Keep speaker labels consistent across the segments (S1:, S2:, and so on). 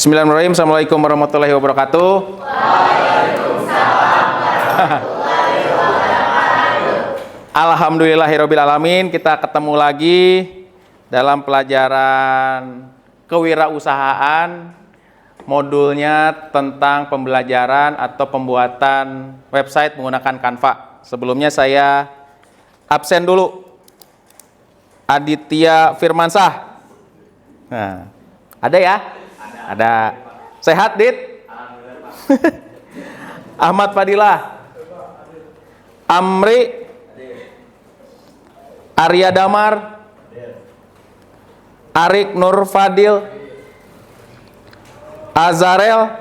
S1: Bismillahirrahmanirrahim. Assalamualaikum warahmatullahi wabarakatuh. Alhamdulillahirabbil alamin. Kita ketemu lagi dalam pelajaran kewirausahaan. Modulnya tentang pembelajaran atau pembuatan website menggunakan Canva. Sebelumnya saya absen dulu. Aditya Firmansah. Nah, ada ya? Ada. Sehat, Dit? Ahmad Fadilah. Amri. Arya Damar. Arik Nur Fadil. Azarel.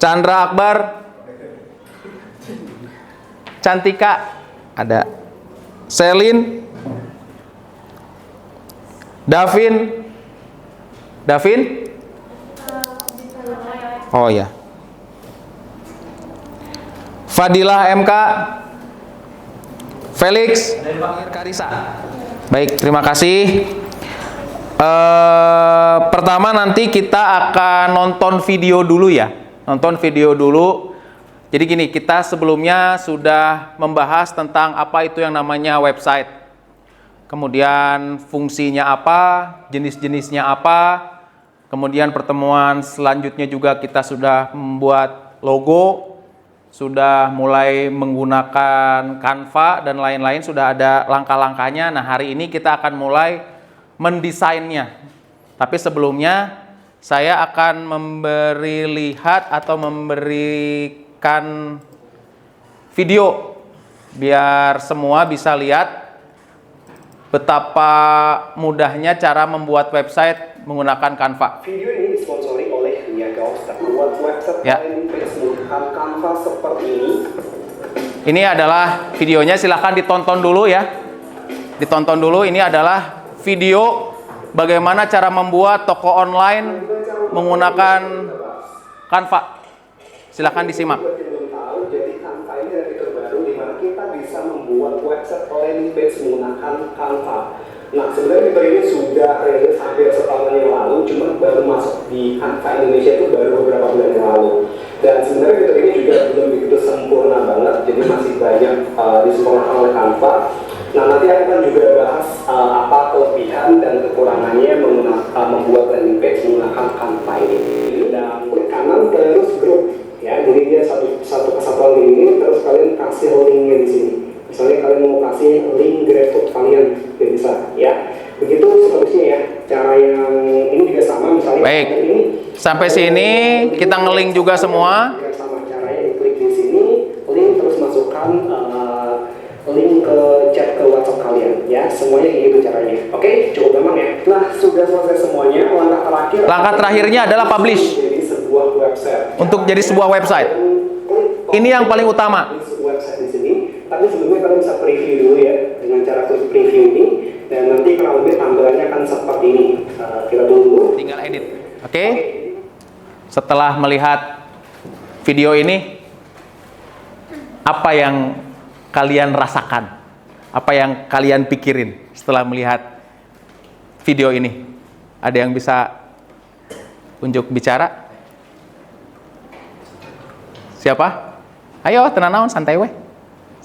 S1: Chandra Akbar. Cantika. Ada. Selin. Davin. Oh ya. Fadilah MK. Felix Karisa. Baik, terima kasih. Pertama nanti kita akan nonton video dulu ya. Nonton video dulu. Jadi gini, kita sebelumnya sudah membahas tentang apa itu yang namanya website. Kemudian fungsinya apa, jenis-jenisnya apa. Kemudian pertemuan selanjutnya juga kita sudah membuat logo, sudah mulai menggunakan Canva dan lain-lain, sudah ada langkah-langkahnya. Nah, hari ini kita akan mulai mendesainnya. Tapi sebelumnya saya akan memberikan video biar semua bisa lihat betapa mudahnya cara membuat website menggunakan Canva.
S2: Video ini disponsori oleh Niaga Ustaz. Buat website kalian menggunakan Canva seperti ini.
S1: Ini adalah videonya, silahkan ditonton dulu ya. Ditonton dulu, ini adalah video bagaimana cara membuat toko online menggunakan Canva. Silahkan disimak.
S2: Jadi Canva ini adalah fitur baru di mana kita bisa membuat website landing page menggunakan Canva. Nah, sebenarnya fitur ini sudah rilis hampir setahun yang lalu, cuma baru masuk di Canva Indonesia itu baru beberapa bulan yang lalu. Dan sebenarnya fitur ini juga belum begitu sempurna banget, jadi masih banyak disempurnakan oleh Canva. Nah, nanti akan juga bahas apa kelebihan dan kekurangannya membuat landing page menggunakan Canva ini. Dan klik kanan terus grup. Ya, jadi dia satu kesatuan link ini, terus kalian kasih linknya di sini. Misalnya kalian mau kasih link GrabFood kalian, ya bisa, ya. Begitu seterusnya ya. Cara yang ini juga sama, misalnya.
S1: Baik.
S2: Ini,
S1: sampai sini kita nge-link juga semua.
S2: Sama caranya, diklik di sini, link terus masukkan link ke chat ke WhatsApp kalian, ya. Semuanya kayak gitu caranya. Oke, cukup gampang ya. Nah, sudah selesai semuanya. Langkah terakhirnya
S1: adalah publish. Untuk jadi sebuah website. Ini yang paling utama.
S2: Website di sini. Tapi sebelumnya kalian bisa preview dulu ya dengan cara klik preview ini, dan nanti kurang lebih tampilannya akan seperti ini. Kita tunggu.
S1: Tinggal edit. Oke. Setelah melihat video ini, apa yang kalian rasakan? Apa yang kalian pikirin setelah melihat video ini? Ada yang bisa unjuk bicara? Siapa? Ayo, tenang naon, santai weh.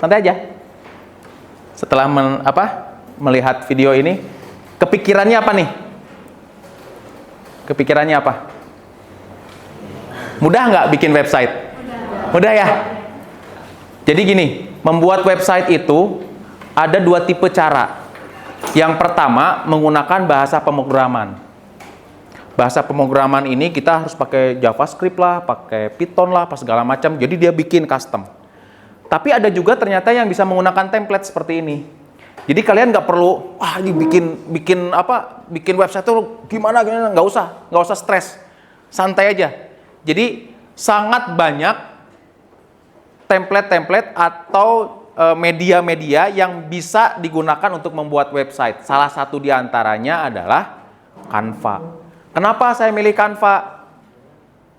S1: Santai aja. Setelah melihat video ini, kepikirannya apa nih? Kepikirannya apa? Mudah nggak bikin website? Mudah ya? Jadi gini, membuat website itu ada dua tipe cara. Yang pertama, menggunakan bahasa pemrograman. Bahasa pemrograman ini kita harus pakai JavaScript lah, pakai Python lah, apa segala macam. Jadi dia bikin custom. Tapi ada juga ternyata yang bisa menggunakan template seperti ini. Jadi kalian nggak perlu, ini bikin website tuh gimana, nggak usah stres, santai aja. Jadi sangat banyak template atau media-media yang bisa digunakan untuk membuat website. Salah satu diantaranya adalah Canva. Kenapa saya milih Canva?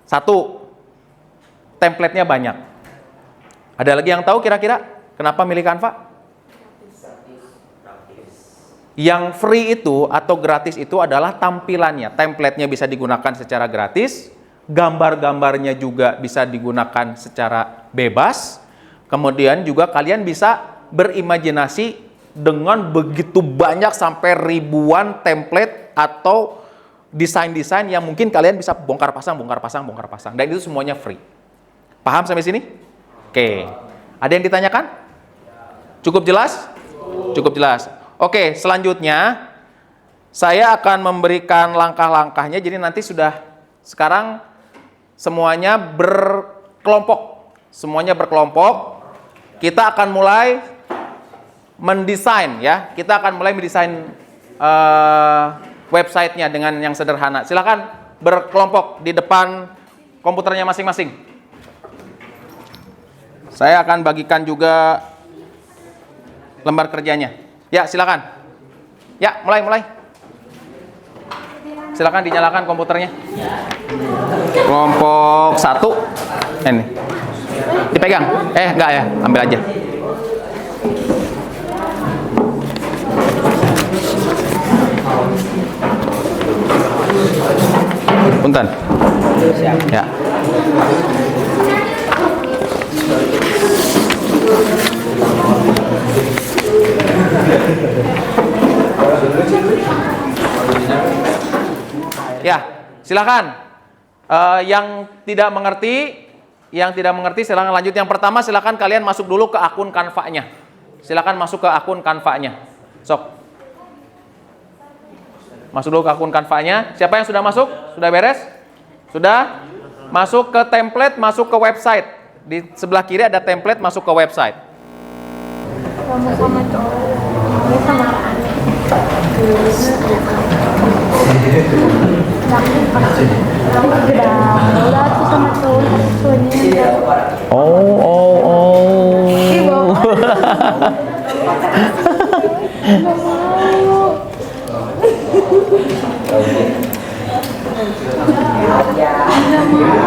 S1: Satu, template-nya banyak. Ada lagi yang tahu kira-kira kenapa milih Canva? Yang free itu atau gratis itu adalah tampilannya. Template-nya bisa digunakan secara gratis, gambar-gambarnya juga bisa digunakan secara bebas. Kemudian juga kalian bisa berimajinasi dengan begitu banyak sampai ribuan template atau desain-desain yang mungkin kalian bisa bongkar pasang. Dan itu semuanya free. Paham sampai sini? Oke. Ada yang ditanyakan? Cukup jelas? Cukup jelas. Oke, selanjutnya saya akan memberikan langkah-langkahnya. Jadi nanti sekarang semuanya berkelompok. Kita akan mulai mendesain ya. Kita akan mulai mendesain websitenya dengan yang sederhana. Silakan berkelompok di depan komputernya masing-masing. Saya akan bagikan juga lembar kerjanya. Ya, silakan. Ya, mulai. Silakan dinyalakan komputernya. Kelompok 1. Ini. Dipegang. Enggak ya, ambil aja. Punten. Ya. Ya, silakan. Yang tidak mengerti silakan lanjut. Yang pertama silakan kalian masuk dulu ke akun Canva-nya. Silakan masuk ke akun Canva-nya. Sok. Masuk dulu ke akun Canva-nya. Siapa yang sudah masuk? Sudah beres? Sudah? Masuk ke template, masuk ke website. Di sebelah kiri ada template, masuk ke website.
S3: Sama-sama cowok. Ini sama udah tuh sama cowoknya.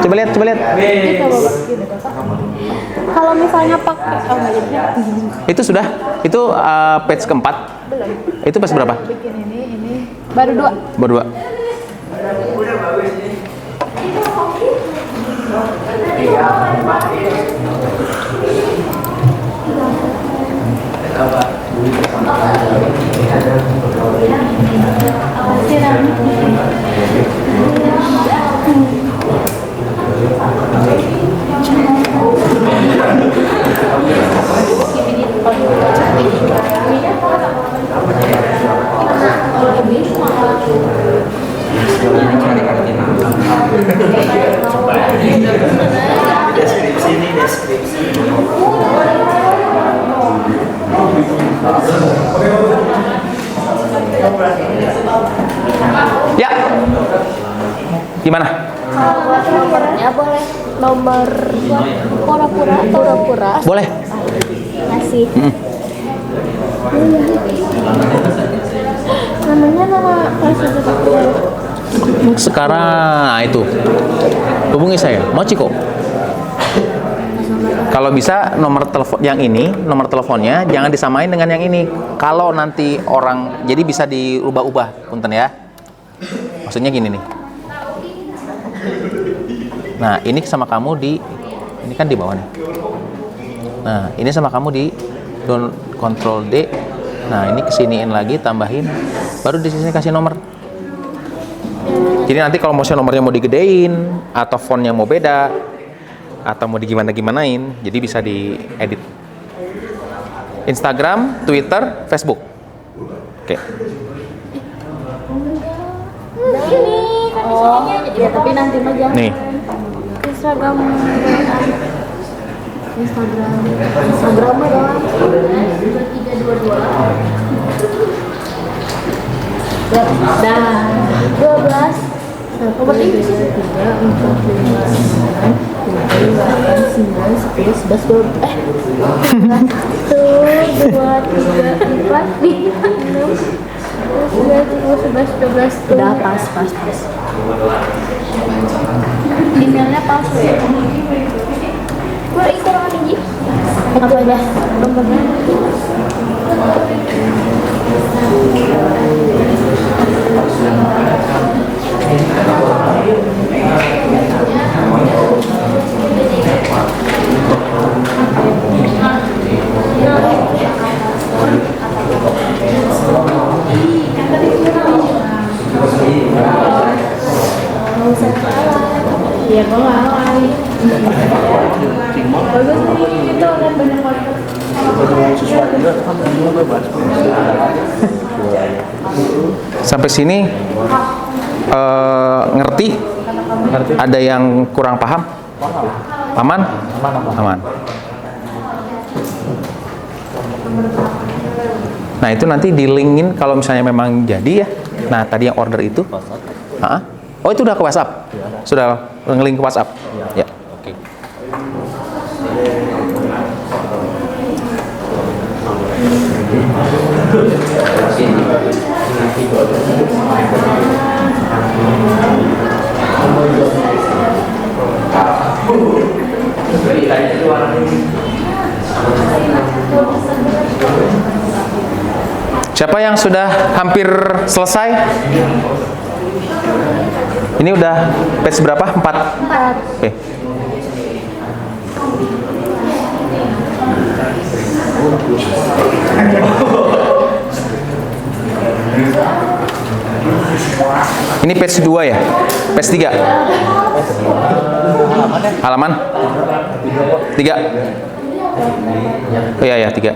S1: Coba lihat.
S3: Kalau misalnya pakai
S1: Itu page keempat.
S3: belum.
S1: Itu page berapa?
S3: Bikin ini baru 2.
S1: Berdua. Ya. Gimana?
S3: Nomornya boleh nomor pura-pura.
S1: Boleh.
S3: Ngasih. Namanya nama
S1: Sekarang itu hubungi saya, Mochiko. Kalau bisa nomor telepon yang ini, nomor teleponnya jangan disamain dengan yang ini. Kalau nanti orang, jadi bisa diubah-ubah, punten ya. Maksudnya gini nih. Nah, ini sama kamu ini kan di bawah nih. Nah, ini sama kamu di Ctrl D. Nah, ini kesiniin lagi, tambahin, baru di sini kasih nomor. Jadi nanti kalau nomornya mau digedein atau fontnya mau beda atau mau digimana-gimanain, jadi bisa diedit. Instagram, Twitter, Facebook. Oke.
S3: Oh, ya tapi nanti mah jangan.
S1: Nih.
S3: Instagram doang. 322. Dah. 12. Nomor ini sih 3, 4, 5, 6, 7, 8, 9, 10, 11, 12. 1, 2, 3, 4, 5, 6, 11, 12. Udah pas. Emailnya palsu ya? Kurang tinggi. Apa aja? Nomornya. usah kalah. Iya, gue ngalah. Bagus nih, itu kan banyak banget.
S1: Sampai sini ngerti? Ada yang kurang paham? Aman? Aman. Nah itu nanti di linkin kalau misalnya memang jadi ya. Nah tadi yang order itu, oh itu udah ke WhatsApp, sudah ngelink ke WhatsApp. Ya. Oke. Siapa yang sudah hampir selesai? Ini udah page berapa? 4? 4. Oke. Ini page 2 ya? Page 3? Halaman? 3? Oh iya ya, 3.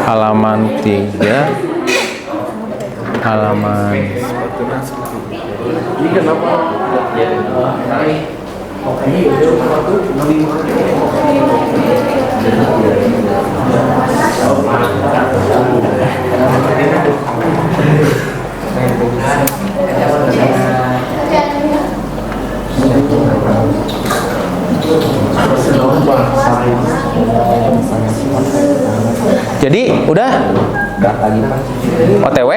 S1: Halaman 3. Halaman. Ini kenapa? Jadi udah OTW.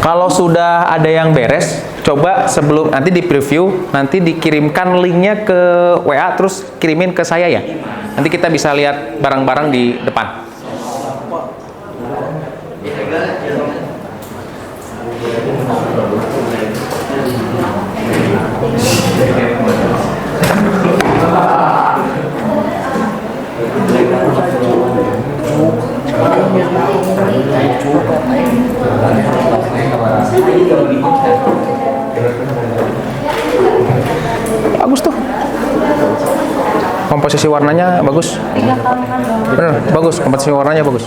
S1: Kalau sudah ada yang beres, coba sebelum nanti di preview, nanti dikirimkan linknya ke WA, terus kirimin ke saya ya. Nanti kita bisa lihat barang-barang di depan. Bagus tuh. Komposisi warnanya bagus. Bener, bagus. Komposisi warnanya bagus.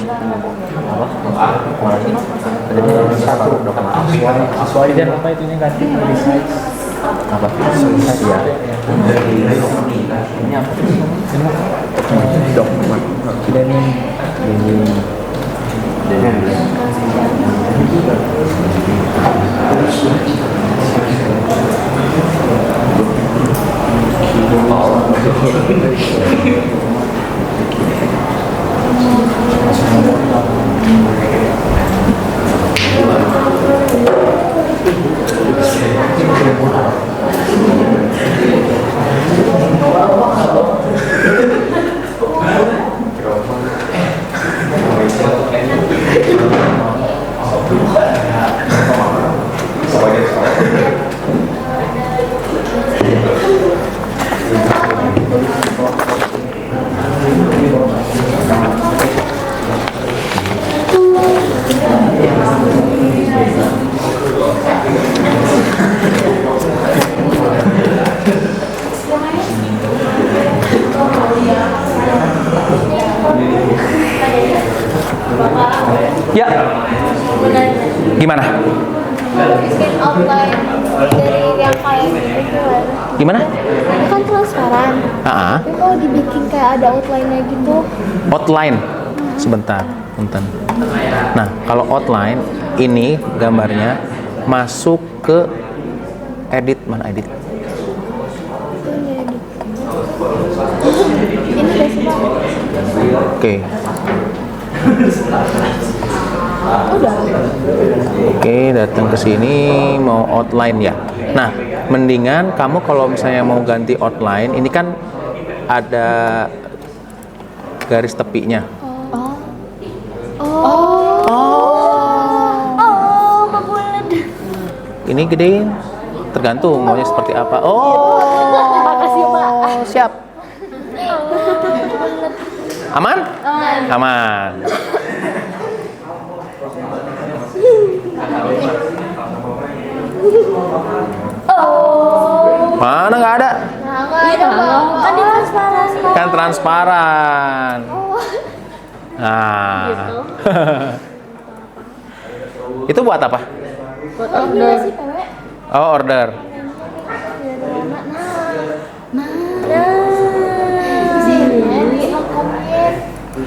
S4: Sesuai dan apa itu negatif dari size apa size ya ini apa ini dokumen ini
S1: Ya. Gimana?
S3: Bikin outline dari yang kayak gitu
S1: Gimana?
S3: Itu kan transparan. Tapi kalau dibikin kayak ada outline-nya gitu.
S1: Outline. Sebentar, punten. Nah, kalau outline ini gambarnya masuk ke edit, mana edit?
S3: Ini biasa banget.
S1: Oke.
S3: Udah.
S1: Oke, datang ke sini mau outline ya. Nah, mendingan kamu kalau misalnya mau ganti outline, ini kan ada garis tepinya.
S3: Kebulan.
S1: Ini gedein, tergantung maunya seperti apa. Oh, siap. Aman? Aman. Mana nggak ada?
S3: Kan di transparan.
S1: Kan transparan. Nah. Itu buat apa?
S3: Buat order.
S1: Oh, order.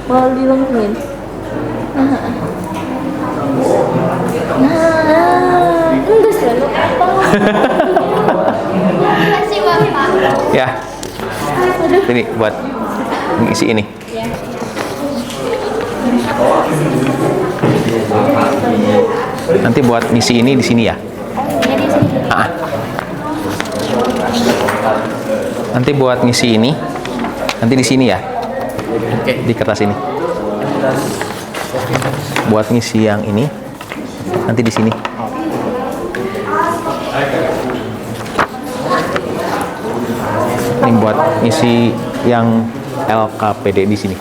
S3: Mau dilengkungin. Enggak selalu apa. Kasih Bapak.
S1: Ya. Ini buat ngisi ini. Nanti buat ngisi ini di sini ya. Ah. Nanti buat ngisi ini. Nanti di sini ya. Di kertas ini. Buat ngisi yang ini. Nanti di sini. Ini buat ngisi yang LKPD di sini.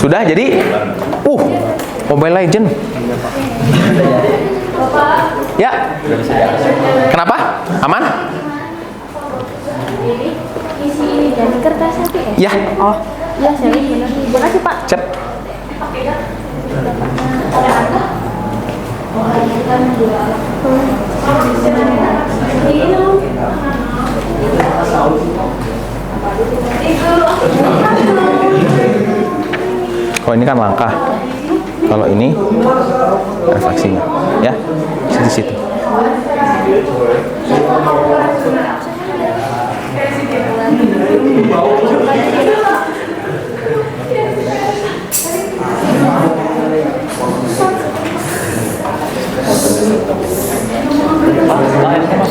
S1: Sudah jadi? Mobile Legend. Ya. Kenapa? Aman?
S3: Isi ini dan kertas aja ya?
S1: Ya.
S3: Oh, iya saya benar. Terima kasih Pak.
S1: Cep. Oh, ini kan langkah. Kalau ini refleksinya, ya, di situ.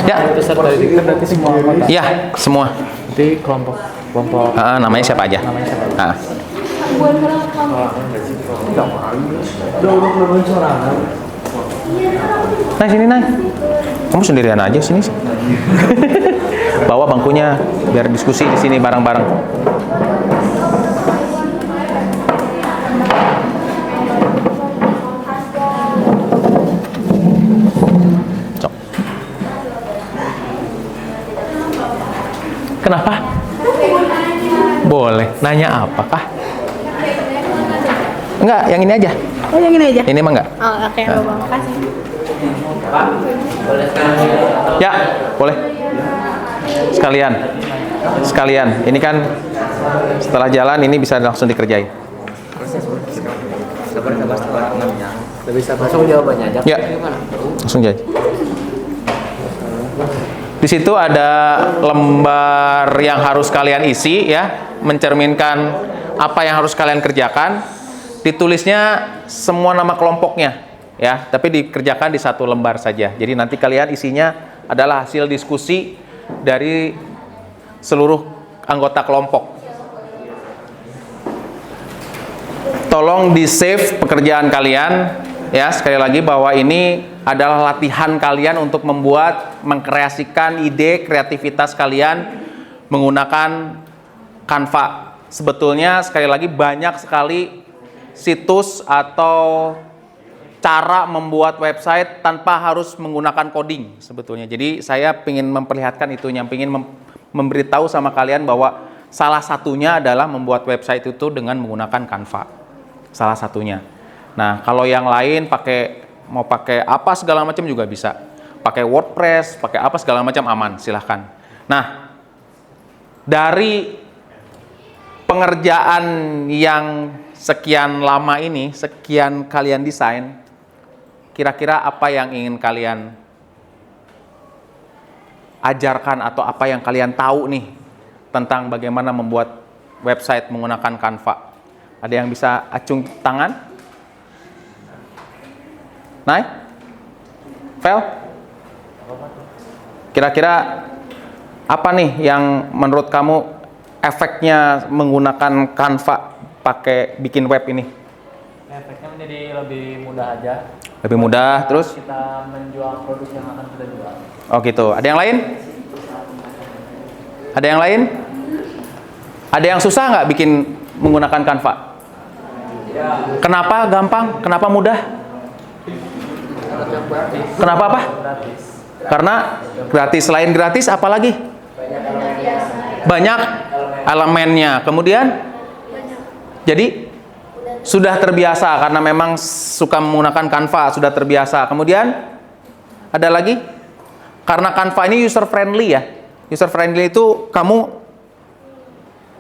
S1: Ya.
S4: Peserta didik berarti semua anggota.
S1: Ya, semua.
S4: Jadi kelompok
S1: Namanya siapa aja? Ah. Nah, sini, Nay. Kamu sendirian aja sini. Bawa bangkunya biar diskusi di sini bareng-bareng. Cok. Kenapa? Boleh. Nanya apakah? Enggak, yang ini aja.
S3: Oh, yang ini aja.
S1: Ini mah enggak?
S3: Oh, oke, Bapak. Makasih.
S1: Ya, boleh. Sekalian. Ini kan setelah jalan ini bisa langsung dikerjain.
S4: Lebih sabar langsung jawabannya aja.
S1: Ya, langsung jadi. Di situ ada lembar yang harus kalian isi ya, mencerminkan apa yang harus kalian kerjakan. Ditulisnya semua nama kelompoknya ya, tapi dikerjakan di satu lembar saja. Jadi nanti kalian isinya adalah hasil diskusi dari seluruh anggota kelompok. Tolong di-save pekerjaan kalian ya, sekali lagi bahwa ini adalah latihan kalian untuk mengkreasikan ide kreativitas kalian menggunakan Canva. Sebetulnya sekali lagi banyak sekali situs atau cara membuat website tanpa harus menggunakan coding sebetulnya. Jadi saya ingin memperlihatkan itu, yang ingin memberitahu sama kalian bahwa salah satunya adalah membuat website itu dengan menggunakan Canva. Salah satunya. Nah, kalau yang lain mau pakai apa segala macam juga bisa. Pakai WordPress, pakai apa segala macam aman, silahkan. Nah, dari pengerjaan yang sekian lama ini, sekian kalian desain, kira-kira apa yang ingin kalian ajarkan atau apa yang kalian tahu nih tentang bagaimana membuat website menggunakan Canva? Ada yang bisa acung tangan? Naik? Vel? Kira-kira Apa nih yang menurut kamu efeknya menggunakan Canva pakai bikin web ini?
S4: Efeknya menjadi lebih mudah aja.
S1: Lebih mudah, terus?
S4: Kita menjual produk yang akan kita jual.
S1: Oh gitu. Ada yang lain? Ada yang lain? Ada yang susah nggak bikin menggunakan Canva? Kenapa gampang? Kenapa mudah? Kenapa apa?
S4: Gratis.
S1: Karena gratis. Selain gratis, apa lagi? Banyak elemennya. Kemudian, jadi sudah terbiasa karena memang suka menggunakan Canva, sudah terbiasa. Kemudian ada lagi, karena Canva ini user friendly ya. User friendly itu kamu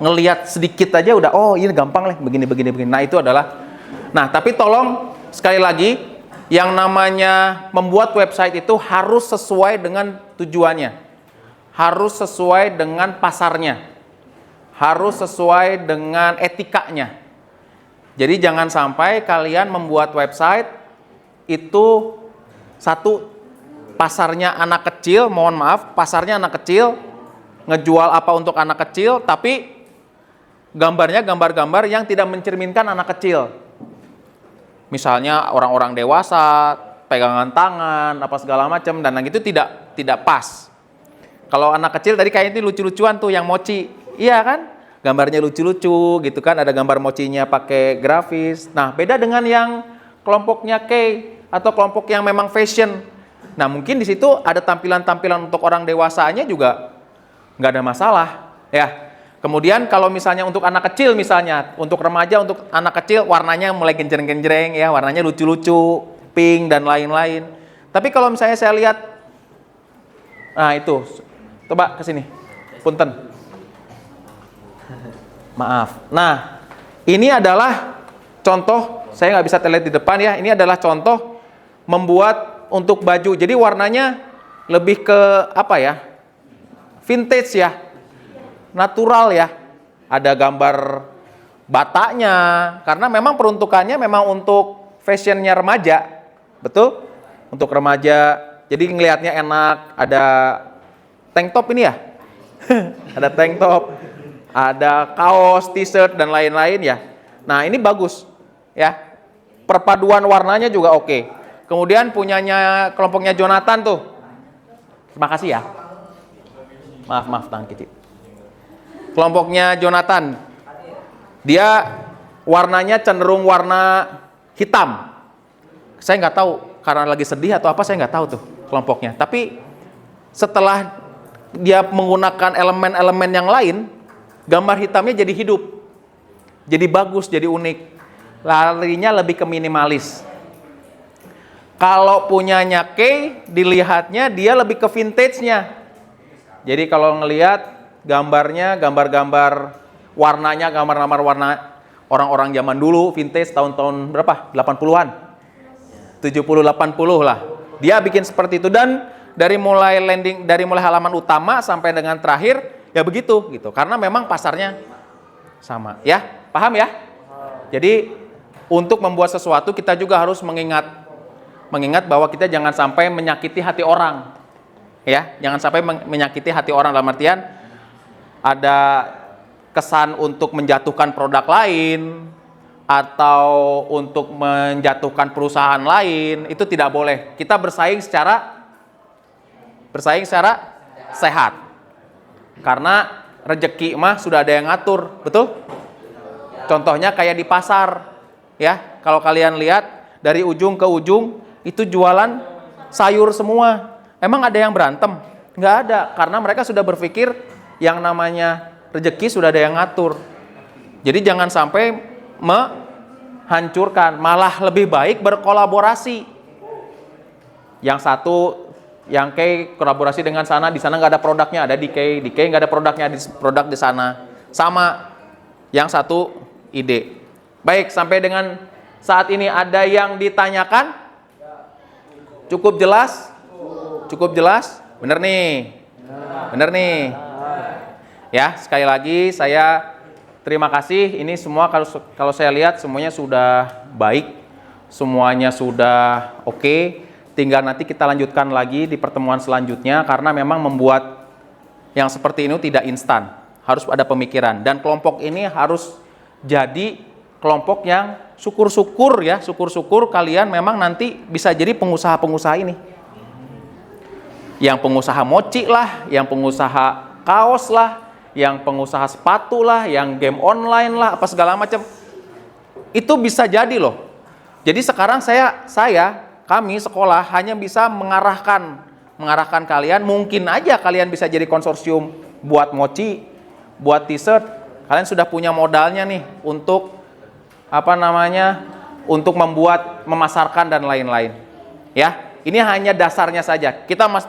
S1: ngelihat sedikit aja udah, oh ini gampang lah, begini. Nah itu adalah, nah tapi tolong sekali lagi, yang namanya membuat website itu harus sesuai dengan tujuannya, harus sesuai dengan pasarnya, harus sesuai dengan etikanya. Jadi jangan sampai kalian membuat website itu satu, pasarnya anak kecil, mohon maaf, pasarnya anak kecil, ngejual apa untuk anak kecil, tapi gambarnya gambar-gambar yang tidak mencerminkan anak kecil. Misalnya orang-orang dewasa, pegangan tangan, apa segala macam, dan yang itu tidak pas. Kalau anak kecil tadi kayak ini lucu-lucuan tuh yang mochi, iya kan? Gambarnya lucu-lucu gitu kan, ada gambar mochinya pakai grafis. Nah, beda dengan yang kelompoknya K atau kelompok yang memang fashion. Nah, mungkin di situ ada tampilan-tampilan untuk orang dewasanya juga nggak ada masalah, ya. Kemudian kalau misalnya untuk anak kecil misalnya, untuk remaja, untuk anak kecil warnanya mulai genjreng-genjreng ya, warnanya lucu-lucu, pink dan lain-lain. Tapi kalau misalnya saya lihat, nah itu, coba ke sini, punten. Maaf. Nah, ini adalah contoh, saya nggak bisa terlihat di depan ya, ini adalah contoh membuat untuk baju. Jadi warnanya lebih ke apa ya? Vintage ya. Natural ya, ada gambar bataknya, karena memang peruntukannya memang untuk fashionnya remaja, betul? Untuk remaja, jadi ngelihatnya enak, ada tank top ini ya, ada tank top, ada kaos, t-shirt dan lain-lain ya. Nah ini bagus ya, perpaduan warnanya juga oke. Kemudian punyanya kelompoknya Jonathan tuh, terima kasih ya, maaf tangan kecil. Kelompoknya Jonathan, dia warnanya cenderung warna hitam. Saya nggak tahu karena lagi sedih atau apa, saya nggak tahu tuh kelompoknya. Tapi setelah dia menggunakan elemen-elemen yang lain, gambar hitamnya jadi hidup, jadi bagus, jadi unik. Larinya lebih ke minimalis. Kalau punyanya K, dilihatnya dia lebih ke vintage-nya. Jadi kalau ngelihat gambarnya, gambar-gambar warnanya, gambar-gambar warna orang-orang zaman dulu, vintage tahun-tahun berapa? 80-an? 70-80 lah. Dia bikin seperti itu, dan dari mulai landing, dari mulai halaman utama sampai dengan terakhir, ya begitu gitu. Karena memang pasarnya sama, ya. Paham ya? Jadi untuk membuat sesuatu kita juga harus mengingat bahwa kita jangan sampai menyakiti hati orang. Ya, jangan sampai menyakiti hati orang dalam artian ada kesan untuk menjatuhkan produk lain atau untuk menjatuhkan perusahaan lain, itu tidak boleh. Kita bersaing secara sehat. Karena rezeki mah sudah ada yang ngatur, betul? Contohnya kayak di pasar, ya. Kalau kalian lihat dari ujung ke ujung itu jualan sayur semua. Emang ada yang berantem? Nggak ada, karena mereka sudah berpikir yang namanya rezeki sudah ada yang ngatur. Jadi jangan sampai menghancurkan, malah lebih baik berkolaborasi. Yang satu, yang K kolaborasi dengan sana, di sana nggak ada produknya, ada di K nggak ada produknya, di produk di sana. Sama, yang satu ide. Baik, sampai dengan saat ini ada yang ditanyakan? Cukup jelas? Cukup jelas? Bener nih? Bener nih? Ya, sekali lagi saya terima kasih. Ini semua kalau saya lihat semuanya sudah baik, semuanya sudah oke. Tinggal nanti kita lanjutkan lagi di pertemuan selanjutnya, karena memang membuat yang seperti ini tidak instan, harus ada pemikiran. Dan kelompok ini harus jadi kelompok yang syukur-syukur ya, syukur-syukur kalian memang nanti bisa jadi pengusaha-pengusaha ini. Yang pengusaha mochi lah, yang pengusaha kaos lah, yang pengusaha sepatu lah, yang game online lah, apa segala macam. Itu bisa jadi loh. Jadi sekarang kami sekolah hanya bisa mengarahkan kalian. Mungkin aja kalian bisa jadi konsorsium buat mochi, buat t-shirt. Kalian sudah punya modalnya nih untuk untuk membuat, memasarkan dan lain-lain. Ya. Ini hanya dasarnya saja.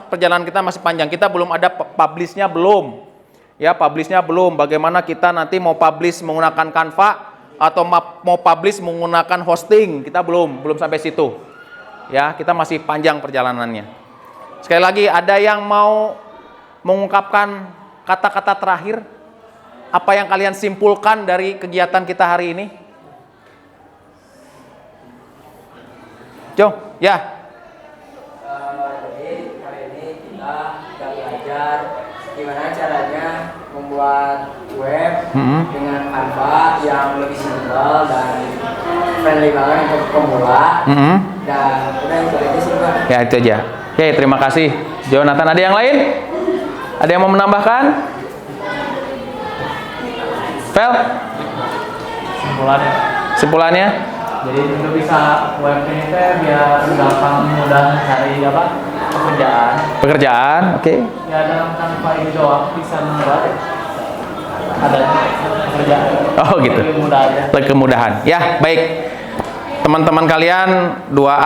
S1: Perjalanan kita masih panjang. Kita belum ada publishnya belum. Ya, publishnya belum. Bagaimana kita nanti mau publish menggunakan Canva atau mau publish menggunakan hosting, kita belum sampai situ. Ya, kita masih panjang perjalanannya. Sekali lagi, ada yang mau mengungkapkan kata-kata terakhir? Apa yang kalian simpulkan dari kegiatan kita hari ini? Jong, ya.
S5: Jadi hari ini kita akan belajar gimana caranya membuat web dengan Canva yang lebih simpel dan friendly banget untuk pemula. Dan udah itu aja sih Pak.
S1: Ya itu aja. Oke, terima kasih Jonathan. Ada yang lain? Ada yang mau menambahkan? Fel? Simpulannya?
S4: Jadi untuk bisa web ini biar gampang mudah cari
S1: Pekerjaan, oke.
S4: Ya dalam Canva ini doang bisa membuat ada pekerjaan.
S1: Oh gitu.
S4: Lebih mudah aja.
S1: Lebih kemudahan. Ya, baik. Teman-teman kalian, dua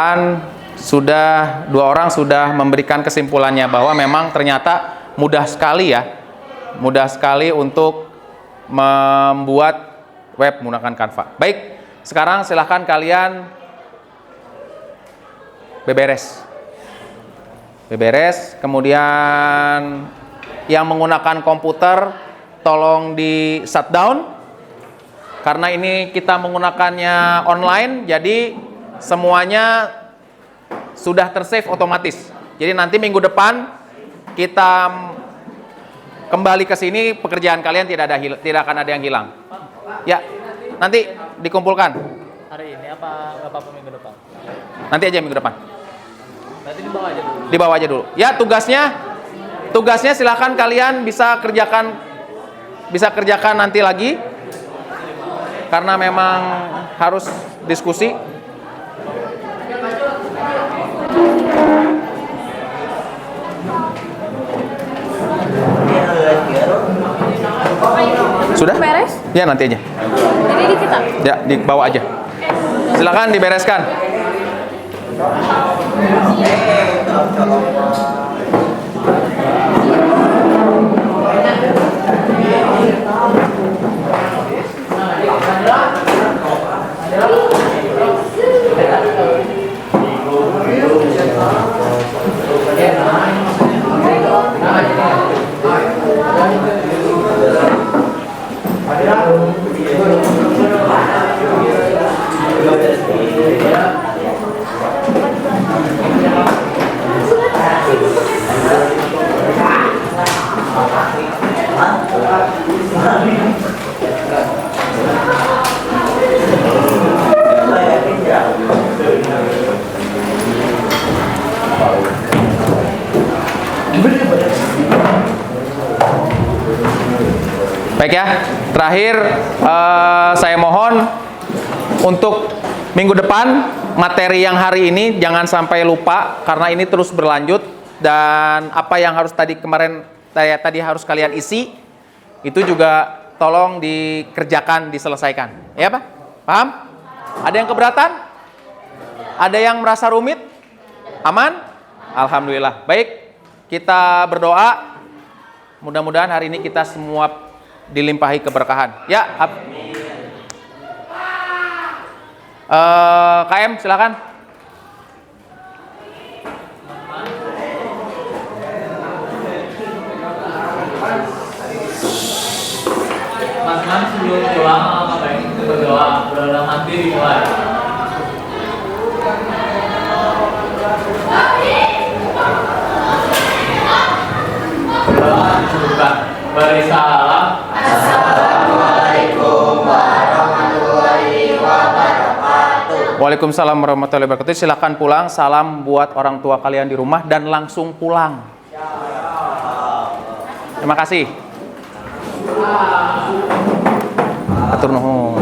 S1: orang sudah memberikan kesimpulannya bahwa memang ternyata mudah sekali ya. Mudah sekali untuk membuat web menggunakan Canva. Baik. Sekarang silahkan kalian beberes, kemudian yang menggunakan komputer tolong di shutdown karena ini kita menggunakannya online, jadi semuanya sudah tersave otomatis. Jadi nanti minggu depan kita kembali ke sini, pekerjaan kalian tidak akan ada yang hilang. Ya, nanti dikumpulkan.
S4: Hari ini apa nggak apa-apa minggu depan?
S1: Nanti aja minggu depan.
S4: Berarti dibawa aja dulu.
S1: Dibawa aja dulu. Ya, tugasnya silakan kalian bisa kerjakan nanti lagi. Karena memang harus diskusi. Sudah?
S3: Beres?
S1: Ya, nanti aja.
S3: Jadi di kita?
S1: Ya, dibawa aja. Silakan dibereskan. Baik ya, terakhir saya mohon untuk minggu depan materi yang hari ini jangan sampai lupa karena ini terus berlanjut dan apa yang harus tadi harus kalian isi itu juga tolong dikerjakan, diselesaikan. Ya Pak? Paham? Ada yang keberatan? Ada yang merasa rumit? Aman? Alhamdulillah. Baik, kita berdoa. Mudah-mudahan hari ini kita semua dilimpahi keberkahan. Ya, KM silakan.
S4: Mas sebelum pulang ngapain? Berdoa dalam hati dimulai. Berdoa disebutkan.
S1: Waalaikumsalam warahmatullahi wabarakatuh. Silakan pulang. Salam buat orang tua kalian di rumah dan langsung pulang. Terima kasih. Atur nuhun.